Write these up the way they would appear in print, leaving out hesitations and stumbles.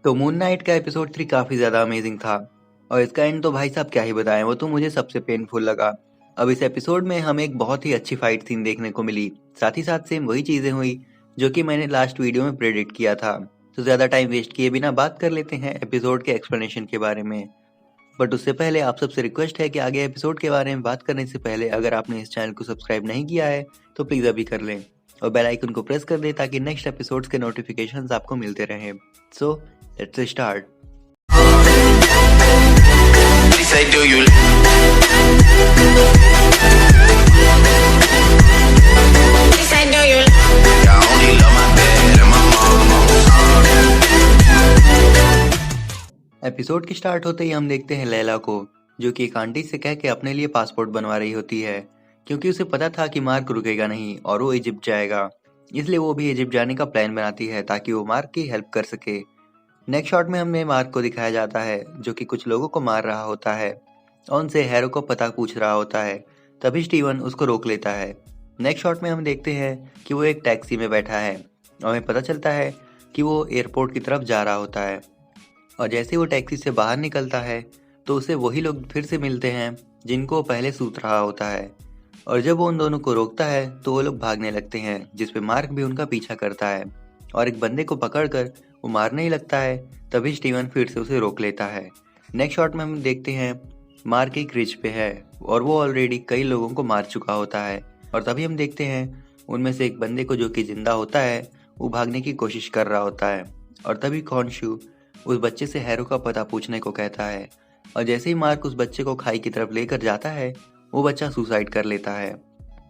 तो moon night का episode 3 काफी ज्यादा अमेजिंग था और इसका एंड तो भाई साहब क्या ही बताएं, वो तो मुझे सबसे पेनफुल लगा। अब इस एपिसोड में हमें एक बहुत ही अच्छी फाइट सीन देखने को मिली। साथ ही साथ सेम वही चीजें हुई जो कि मैंने लास्ट वीडियो में प्रेडिक्ट किया था। तो ज्यादा टाइम वेस्ट किए बिना बात कर लेते हैं एपिसोड के एक्सप्लेनेशन के बारे में। बट उससे पहले आप सबसे रिक्वेस्ट है कि आगे एपिसोड के बारे में बात करने से पहले अगर आपने इस चैनल को सब्सक्राइब नहीं किया है तो प्लीज अभी कर लें और बेल आइकन को प्रेस कर दें ताकि नेक्स्ट एपिसोड्स के नोटिफिकेशंस आपको मिलते रहें। So let's start. Say, do you? Say, do you? I only love my dad and my mom. Episode की स्टार्ट होते ही हम देखते हैं लैला को, जो कि एक आंटी से कह के अपने लिए पासपोर्ट बनवा रही होती है, क्योंकि उसे पता था कि मार्क रुकेगा नहीं और वो इजिप्ट जाएगा। इसलिए वो भी इजिप्ट जाने का प्लान बनाती है ताकि वो मार्क की हेल्प कर सके। नेक्स्ट शॉट में हमें मार्क को दिखाया जाता है जो कि कुछ लोगों को मार रहा होता है और उनसे हैरो को पता पूछ रहा होता है। तभी स्टीवन उसको रोक लेता है। नेक्स्ट शॉट में हम देखते हैं कि वो एक टैक्सी में बैठा है और हमें पता चलता है कि वो एयरपोर्ट की तरफ जा रहा होता है। और जैसे ही वो टैक्सी से बाहर निकलता है तो उसे वही लोग फिर से मिलते हैं जिनको वो पहले सूत रहा होता है। और जब वो उन दोनों को रोकता है तो वो लोग भागने लगते हैं, जिसपे मार्क भी उनका पीछा करता है और एक बंदे को पकड़कर वो मारने ही लगता है। तभी स्टीवन फिर से उसे रोक लेता है। नेक्स्ट शॉट में हम देखते हैं मार्क एक रिच पे है और वो ऑलरेडी कई लोगों को मार चुका होता है। और तभी हम देखते हैं उनमें से एक बंदे को जो कि जिंदा होता है वो भागने की कोशिश कर रहा होता है। और तभी खॉन्शु उस बच्चे से हैरो का पता पूछने को कहता है और जैसे ही मार्क उस बच्चे को खाई की तरफ लेकर जाता है वो बच्चा सुसाइड कर लेता है,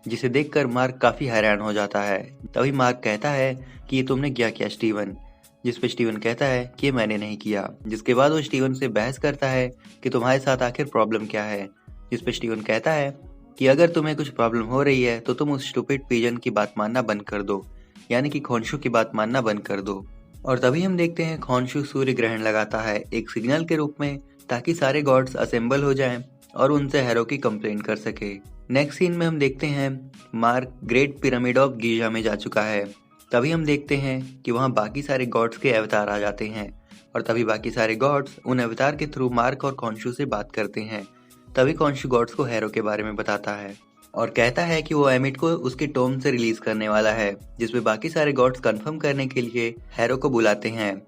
जिसे देखकर मार्क काफी हैरान हो जाता है। तभी मार्क कहता है कि ये तुमने क्या किया स्टीवन, जिस पे स्टीवन कहता है कि ये मैंने नहीं किया। जिसके बाद वो स्टीवन से बहस करता है कि तुम्हारे साथ आखिर प्रॉब्लम क्या है, जिस पे स्टीवन कहता है कि अगर तुम्हें कुछ प्रॉब्लम हो रही है तो तुम उस स्टूपिड पिजन की बात मानना बंद कर दो, यानी कि खॉन्शु की बात मानना बंद कर दो। और तभी हम देखते हैं खॉन्शु सूर्य ग्रहण लगाता है एक सिग्नल के रूप में ताकि सारे गॉड्स असेंबल हो जाएं और उनसे हैरो की कंप्लेन कर सके। नेक्स्ट सीन में हम देखते हैं mark great pyramid of Giza में जा चुका है। तभी हम देखते हैं कि वहाँ बाकी सारे गॉड्स के अवतार आ जाते हैं और तभी बाकी सारे गॉड्स उन अवतार के थ्रू मार्क और खॉन्शु से बात करते हैं। तभी खॉन्शु गॉड्स को हैरो के बारे में बताता है और कहता है कि वो एमिट को उसके टोम से रिलीज करने वाला है, जिसमें बाकी सारे गॉड्स कंफर्म करने के लिए हैरो को बुलाते हैं।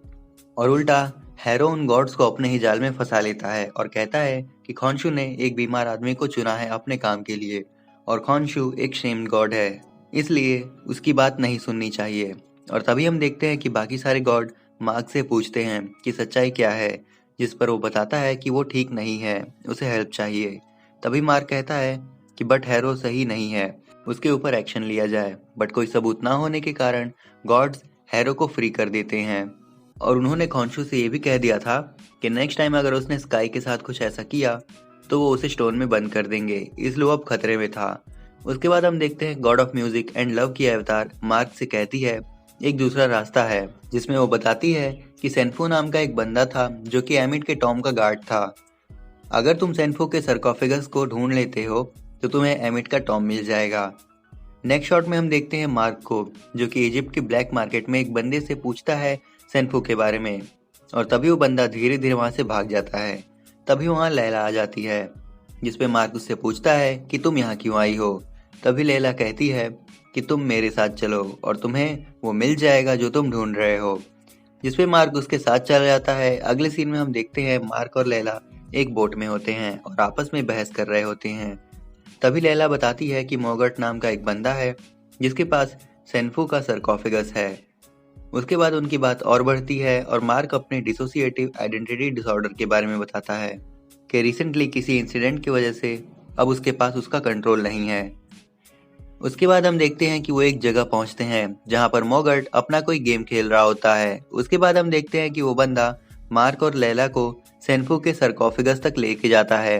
और उल्टा हैरो उन गॉड्स को अपने ही जाल में फंसा लेता है और कहता है कि खॉन्शु ने एक बीमार आदमी को चुना है अपने काम के लिए और खॉन्शु एक शेम्ड गॉड है, इसलिए उसकी बात नहीं सुननी चाहिए। और तभी हम देखते हैं कि बाकी सारे गॉड मार्क से पूछते हैं कि सच्चाई क्या है, जिस पर वो बताता है कि वो ठीक नहीं है, उसे हेल्प चाहिए। तभी मार्क कहता है कि बट हैरो सही नहीं है, उसके ऊपर एक्शन लिया जाए। बट कोई सबूत ना होने के कारण गॉड्स हैरो को फ्री कर देते हैं और उन्होंने खॉन्शु से ये भी कह दिया था कि नेक्स्ट टाइम अगर उसने स्काई के साथ कुछ ऐसा किया तो वो उसे स्टोन में बंद कर देंगे, इसलिए वो अब खतरे में था। उसके बाद हम देखते हैं God of music and love की अवतार मार्क से कहती है एक दूसरा रास्ता है, जिसमें वो बताती है कि सेन्फो नाम का एक बंदा था जो कि एमिट के टॉम का गार्ड था। अगर तुम सेन्फो के सरकोफेगस को ढूंढ लेते हो तो तुम्हें एमिट का टॉम मिल जाएगा। नेक्स्ट शॉट में हम देखते हैं मार्क को जो कि इजिप्ट की ब्लैक मार्केट में एक बंदे से पूछता है सेन्फो के बारे में और तभी वो बंदा धीरे धीरे वहां से भाग जाता है। तभी वहां लैला आ जाती है, जिसपे मार्क उससे पूछता है कि तुम यहाँ क्यों आई हो। तभी लैला कहती है कि तुम मेरे साथ चलो और तुम्हें वो मिल जाएगा जो तुम ढूंढ रहे हो, जिसपे मार्क उसके साथ चला जाता है। अगले सीन में हम देखते हैं मार्क और लैला एक बोट में होते हैं और आपस में बहस कर रहे होते हैं। तभी लैला बताती है कि मोगट नाम का एक बंदा है जिसके पास सेन्फू का सरकोफेगस है। उसके बाद उनकी बात और बढ़ती है और मार्क अपने डिसोसिएटिव आइडेंटिटी डिसऑर्डर के बारे में बताता है कि रिसेंटली किसी इंसिडेंट की वजह से अब उसके पास उसका कंट्रोल नहीं है। उसके बाद हम देखते हैं कि वो एक जगह पहुंचते हैं जहां पर मोगट अपना कोई गेम खेल रहा होता है। उसके बाद हम देखते हैं कि वो बंदा मार्क और लैला को सेन्फू के सरकोफेगस तक लेके जाता है।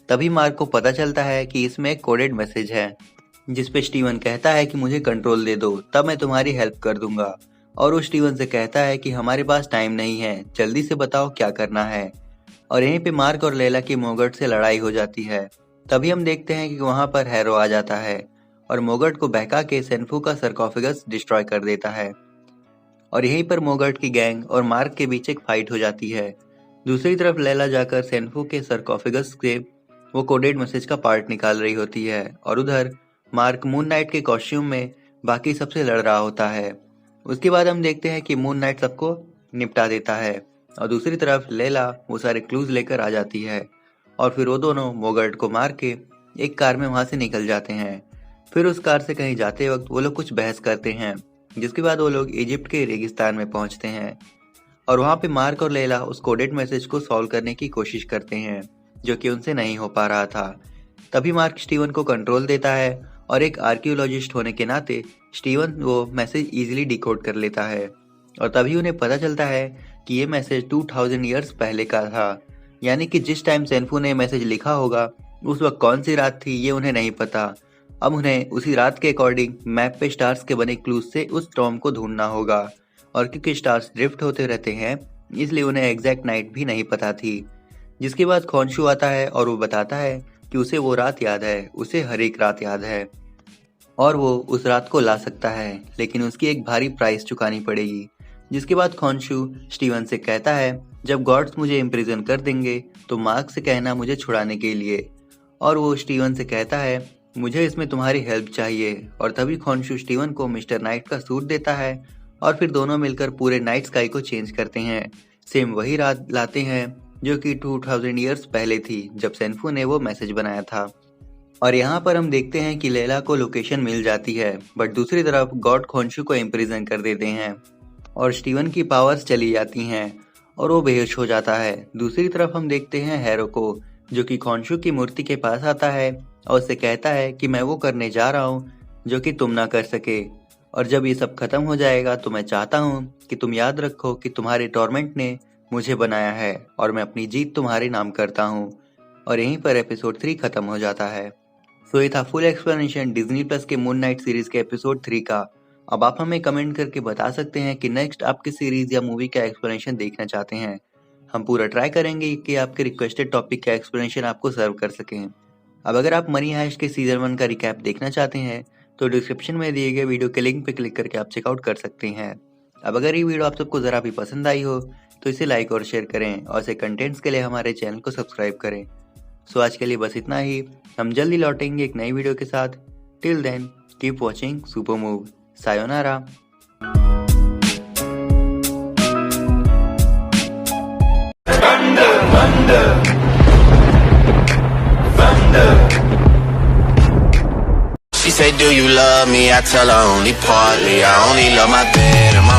तभी मार्क को पता चलता है कि इसमें एक कोडेड मैसेज है, जिसपे स्टीवन कहता है कि मुझे कंट्रोल दे दो तब मैं तुम्हारी हेल्प कर दूंगा। और वो स्टीवन से कहता है कि हमारे पास टाइम नहीं है, जल्दी से बताओ क्या करना है। और यहीं पे मार्क और लैला की मोगट से लड़ाई हो जाती है। तभी हम देखते हैं कि वहां पर हैरो आ जाता है और मोगट को बहका के सेन्फू का सरकोफेगस डिस्ट्रॉय कर देता है। और यहीं पर मोगर्ट की गैंग और मार्क के बीच एक फाइट हो जाती है। दूसरी तरफ लैला जाकर सेनफू के सरकोफेगस से वो कोडेड मैसेज का पार्ट निकाल रही होती है और उधर मार्क मून नाइट के कॉस्ट्यूम में बाकी सबसे लड़ रहा होता है। उसके बाद हम देखते हैं कि मून नाइट सबको निपटा देता है और दूसरी तरफ लैला वो सारे क्लूज लेकर आ जाती है और फिर वो दोनों मोगर्ट को मार के एक कार में वहां से निकल जाते हैं। फिर उस कार से कहीं जाते वक्त वो लोग कुछ बहस करते हैं, जिसके बाद वो लोग इजिप्ट के रेगिस्तान में पहुंचते हैं और वहां पे मार्क और लैला उस कोडेड मैसेज को सॉल्व करने की कोशिश करते हैं, जो कि उनसे नहीं हो पा रहा था। तभी मार्क स्टीवन को कंट्रोल देता है और एक आर्कियोलॉजिस्ट होने के नाते स्टीवन वो मैसेज इजीली डिकोड कर लेता है और तभी उन्हें पता चलता है कि ये मैसेज 2000 ईयर्स पहले का था, यानी कि जिस टाइम सेनफू ने मैसेज लिखा होगा उस वक्त कौन सी रात थी ये उन्हें नहीं पता। अब उन्हें उसी रात के अकॉर्डिंग मैप पे स्टार्स के बने क्लूज से उस टॉम को ढूंढना होगा और क्योंकि स्टार्स ड्रिफ्ट होते रहते हैं इसलिए उन्हें एग्जैक्ट नाइट भी नहीं पता थी। जिसके बाद खोंशू आता है और वो बताता है कि उसे वो रात याद है, उसे हर एक रात याद है और वो उस रात को ला सकता है, लेकिन उसकी एक भारी प्राइस चुकानी पड़ेगी। जिसके बाद खोंशू स्टीवन से कहता है जब गॉड्स मुझे इम्प्रिजन कर देंगे तो मार्क से कहना मुझे छुड़ाने के लिए, और वो स्टीवन से कहता है मुझे इसमें तुम्हारी हेल्प चाहिए। और तभी खोंशू स्टीवन को मिस्टर नाइट का सूट देता है और फिर दोनों मिलकर पूरे नाइट स्काई को चेंज करते हैं। सेम वही रात लाते हैं जो कि 2000 ईयर्स पहले थी जब सेनफू ने वो मैसेज बनाया था। और यहाँ पर हम देखते हैं कि लैला को लोकेशन मिल जाती है, बट दूसरी तरफ गॉड खोंशू को इम्प्रिजन कर देते हैं और स्टीवन की पावर्स चली जाती हैं और वो बेहोश हो जाता है। दूसरी तरफ हम देखते हैं हैरो को, जो कि खोंशू की मूर्ति के पास आता है और उससे कहता है कि मैं वो करने जा रहा हूँ जो कि तुम ना कर सके, और जब ये सब खत्म हो जाएगा तो मैं चाहता हूँ कि तुम याद रखो कि तुम्हारे टॉर्मेंट ने मुझे बनाया है और मैं अपनी जीत तुम्हारे नाम करता हूँ। और यहीं पर एपिसोड 3 खत्म हो जाता है। सो ये था फुल एक्सप्लेनेशन डिज्नी प्लस के मून नाइट सीरीज के एपिसोड 3 का। अब आप हमें कमेंट करके बता सकते हैं कि नेक्स्ट आप किस सीरीज या मूवी का एक्सप्लेनेशन देखना चाहते हैं। हम पूरा ट्राई करेंगे कि आपके रिक्वेस्टेड टॉपिक का एक्सप्लेनेशन आपको सर्व कर सकें। अब अगर आप मनी हाइस्ट के सीजन 1 का रिकैप देखना चाहते हैं तो डिस्क्रिप्शन में दिए गए वीडियो के लिंक पर क्लिक करके आप चेकआउट कर सकते हैं। अब अगर ये वीडियो आप सबको ज़रा भी पसंद आई हो तो इसे लाइक और शेयर करें और ऐसे कंटेंट्स के लिए हमारे चैनल को सब्सक्राइब करें। सो आज के लिए बस इतना ही, हम जल्दी लौटेंगे एक नई वीडियो के साथ। Till then keep watching super move. सायोनारा। She said, do you love me? I tell her only partly. I only love my bed and my